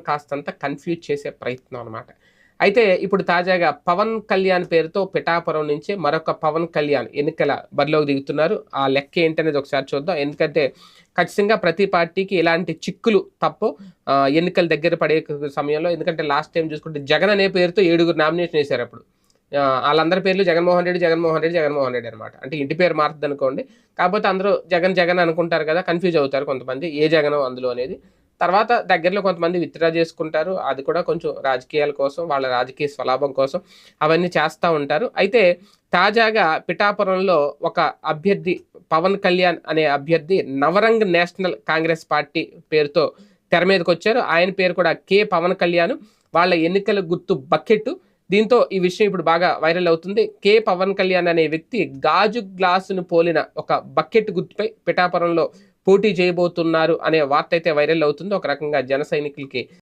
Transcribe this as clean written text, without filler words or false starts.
కాస్తంత కన్‌ఫ్యూజ్ చేసే ప్రయత్నం అన్నమాట. అయితే ఇప్పుడు తాజాగా 'పవన్ కళ్యాణ్' పేరుతో పిఠాపురం నుంచి మరొక 'పవన్ కళ్యాణ్' ఎన్నికల బరిలోకి దిగుతున్నారు. ఆ లెక్క ఏంటనేది ఒకసారి చూద్దాం. ఎందుకంటే ఖచ్చితంగా ప్రతి పార్టీకి ఇలాంటి చిక్కులు తప్పవు. ఎన్నికలు దగ్గర పడే సమయంలో ఎందుకంటే లాస్ట్ టైమ్ చూసుకుంటే 'జగన్' అనే పేరుతో 7 నామినేషన్ ఏసారప్పుడు. ఆళ్ళందరి పేర్లు జగన్మోహన్ రెడ్డి, జగన్మోహన్ రెడ్డి, జగన్మోహన్ రెడ్డి అనమాట. అంటే ఇంటి పేరు మారుతదనుకోండి. కాకపోతే అందరూ జగన్, జగన్ అనుకుంటారు కదా! కన్‌ఫ్యూజ్ అవుతారు కొంతమంది. ఏ జగనో అందులో అనేది. తర్వాత దగ్గరలో కొంతమంది విత్‌డ్రా చేసుకుంటారు. అది కూడా కొంచెం రాజకీయాల కోసం, వాళ్ళ రాజకీయ స్వలాభం కోసం అవన్నీ చేస్తా ఉంటారు. అయితే తాజాగా పిఠాపురంలో ఒక అభ్యర్థి 'పవన్ కళ్యాణ్' అనే అభ్యర్థి నవరంగ్ నేషనల్ కాంగ్రెస్ పార్టీ పేరుతో తెర మీదకొచ్చారు. ఆయన పేరు కూడా కె. పవన్ కళ్యాణ్. వాళ్ళ ఎన్నికల గుర్తు బకెట్టు. దీంతో ఈ విషయం ఇప్పుడు బాగా వైరల్ అవుతుంది. కె. పవన్ కళ్యాణ్ అనే వ్యక్తి గాజు గ్లాసును పోలిన ఒక బకెట్ గుర్తుపై పిఠాపురంలో పోటీ చేయబోతున్నారు అనే వార్త అయితే వైరల్ అవుతుంది. ఒక రకంగా జన సైనికులకి